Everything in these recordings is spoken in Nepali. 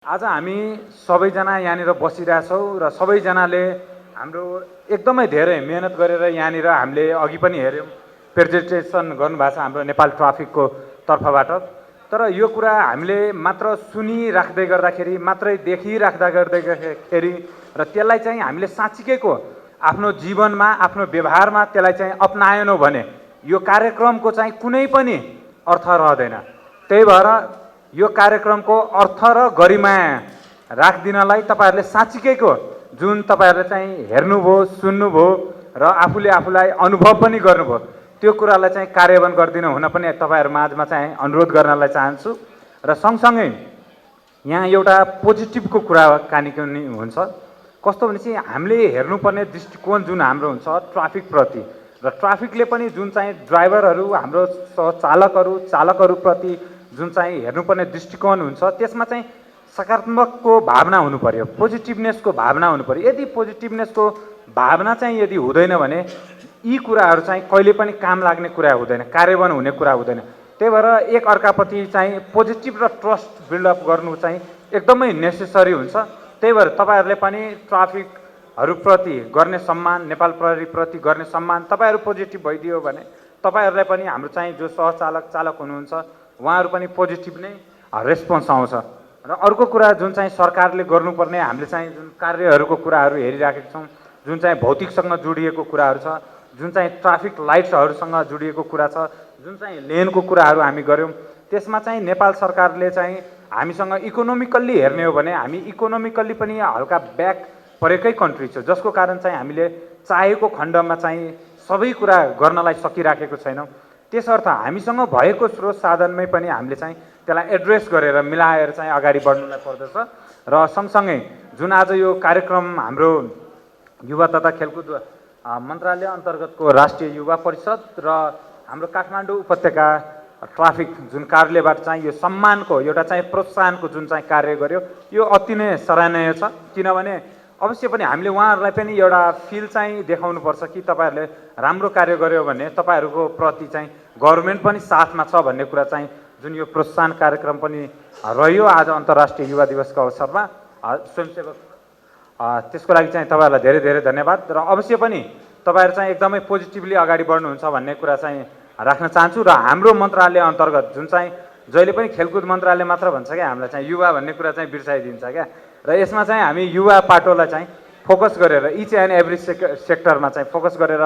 आज हामी सबैजना यहाँनिर बसिरहेछौँ र सबैजनाले हाम्रो एकदमै धेरै मेहनत गरेर यहाँनिर हामीले अघि पनि हेऱ्यौँ प्रेजेन्टेसन गर्नुभएको छ हाम्रो नेपाल ट्राफिकको तर्फबाट। तर यो कुरा हामीले मात्र सुनिराख्दै गर्दाखेरि मात्रै देखिराख्दा गर्दाखेरि र त्यसलाई चाहिँ हामीले साँच्चीकैको आफ्नो जीवनमा आफ्नो व्यवहारमा त्यसलाई चाहिँ अपनाएनौँ भने यो कार्यक्रमको चाहिँ कुनै पनि अर्थ रहँदैन। त्यही भएर यो कार्यक्रमको अर्थ र गरिमा राखिदिनलाई तपाईँहरूले साँच्चीकैको जुन तपाईँहरूले चाहिँ हेर्नुभयो सुन्नुभयो र आफूलाई अनुभव पनि गर्नुभयो त्यो कुरालाई चाहिँ कार्यान्वयन गरिदिनु हुन पनि तपाईँहरू माझमा चाहिँ अनुरोध गर्नलाई चाहन्छु। र सँगसँगै यहाँ एउटा पोजिटिभको कुराकानी पनि हुन्छ। कस्तो भने चाहिँ हामीले हेर्नुपर्ने दृष्टिकोण जुन हाम्रो हुन्छ ट्राफिकप्रति र ट्राफिकले पनि जुन चाहिँ ड्राइभरहरू हाम्रो चालकहरूप्रति जुन चाहिँ हेर्नुपर्ने दृष्टिकोण हुन्छ त्यसमा चाहिँ सकारात्मकको भावना हुनु पर्यो, पोजिटिभनेसको भावना हुनु पर्यो। यदि पोजिटिभनेसको भावना चाहिँ यदि हुँदैन भने यी कुराहरू चाहिँ कहिले पनि काम लाग्ने कुरा हुँदैन, कार्यान्वयन हुने कुरा हुँदैन। त्यही भएर एक अर्काप्रति चाहिँ पोजिटिभ र ट्रस्ट बिल्डअप गर्नु चाहिँ एकदमै नेसेसरी हुन्छ। त्यही भएर तपाईँहरूले पनि ट्राफिकहरूप्रति गर्ने सम्मान, नेपाल प्रहरीप्रति गर्ने सम्मान तपाईँहरू पोजिटिभ भइदियो भने तपाईँहरूलाई पनि हाम्रो चाहिँ जो चालक हुनुहुन्छ उहाँहरू पनि पोजिटिभ नै रेस्पोन्स आउँछ। र अर्को कुरा जुन चाहिँ सरकारले गर्नुपर्ने हामीले चाहिँ जुन कार्यहरूको कुराहरू हेरिराखेका छौँ, जुन चाहिँ भौतिकसँग जोडिएको कुराहरू छ, जुन चाहिँ ट्राफिक लाइट्सहरूसँग जोडिएको कुरा छ, जुन चाहिँ लेनको कुराहरू हामी गऱ्यौँ, त्यसमा चाहिँ नेपाल सरकारले चाहिँ हामीसँग इकोनोमिकल्ली हेर्ने हो भने हामी इकोनोमिकल्ली पनि हल्का ब्याक परेकै कन्ट्री छ, जसको कारण चाहिँ हामीले चाहेको खण्डमा चाहिँ सबै कुरा गर्नलाई सकिराखेको छैनौँ। त्यसर्थ हामीसँग भएको स्रोत साधनमै पनि हामीले चाहिँ त्यसलाई एड्रेस गरेर मिलाएर चाहिँ अगाडि बढ्नुलाई पर्दछ। र सँगसँगै जुन आज यो कार्यक्रम हाम्रो युवा तथा खेलकुद मन्त्रालय अन्तर्गतको राष्ट्रिय युवा परिषद र हाम्रो काठमाडौँ उपत्यका ट्राफिक जुन कार्यालयबाट चाहिँ यो सम्मानको एउटा चाहिँ प्रोत्साहनको जुन चाहिँ कार्य गर्यो यो अति नै सराहनीय छ। किनभने अवश्य पनि हामीले उहाँहरूलाई पनि एउटा फिल चाहिँ देखाउनुपर्छ कि तपाईँहरूले राम्रो कार्य गर्यो भने तपाईँहरूको प्रति चाहिँ गभर्मेन्ट पनि साथमा छ भन्ने कुरा चाहिँ जुन यो प्रोत्साहन कार्यक्रम पनि रह्यो आज अन्तर्राष्ट्रिय युवा दिवसको अवसरमा स्वयंसेवक त्यसको लागि चाहिँ तपाईँहरूलाई धेरै धेरै धन्यवाद। र अवश्य पनि तपाईँहरू चाहिँ एकदमै पोजिटिभली अगाडि बढ्नुहुन्छ भन्ने कुरा चाहिँ राख्न चाहन्छु। र हाम्रो मन्त्रालय अन्तर्गत जुन चाहिँ जहिले पनि खेलकुद मन्त्रालय मात्र भन्छ क्या, हामीलाई चाहिँ युवा भन्ने कुरा चाहिँ बिर्साइदिन्छ क्या। र यसमा चाहिँ हामी युवा पाटोलाई चाहिँ फोकस गरेर इच एन्ड एभ्री सेक्टरमा चाहिँ फोकस गरेर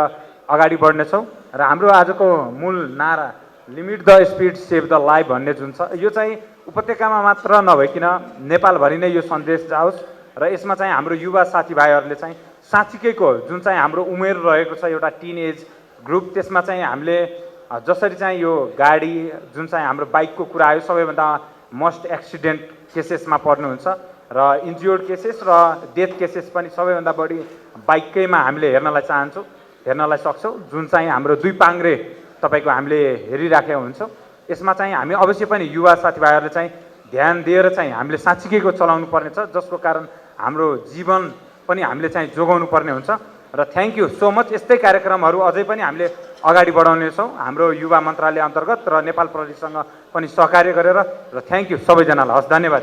अगाडि बढ्नेछौँ। र हाम्रो आजको मूल नारा limit the speed save the life भन्ने जुन छ यो चाहिँ उपत्यकामा मात्र नभइकन नेपालभरि नै यो सन्देश जाओस्। र यसमा चाहिँ हाम्रो युवा साथीभाइहरूले चाहिँ साँच्चीकैको जुन चाहिँ हाम्रो उमेर रहेको छ एउटा टिन एज ग्रुप, त्यसमा चाहिँ हामीले जसरी चाहिँ यो गाडी जुन चाहिँ हाम्रो बाइकको कुरा आयो सबैभन्दा मोस्ट एक्सिडेन्ट केसेसमा पर्नुहुन्छ र इन्ज्योर्ड केसेस र डेथ केसेस पनि सबैभन्दा बढी बाइकैमा हामीले हेर्नलाई सक्छौँ। जुन चाहिँ हाम्रो दुई पाङ्ग्रे तपाईँको हामीले हेरिराखेका हुन्छौँ। यसमा चाहिँ हामी अवश्य पनि युवा साथीभाइहरूले चाहिँ ध्यान दिएर चाहिँ हामीले साँच्चीकैको चलाउनु पर्नेछ, जसको कारण हाम्रो जीवन पनि हामीले चाहिँ जोगाउनु पर्ने हुन्छ। र थ्याङ्क यू सो मच। यस्तै कार्यक्रमहरू अझै पनि हामीले अगाडि बढाउनेछौँ हाम्रो युवा मन्त्रालय अन्तर्गत र नेपाल प्रहरीसँग पनि सहकार्य गरेर। र थ्याङ्क यू सबैजनालाई, हस्, धन्यवाद।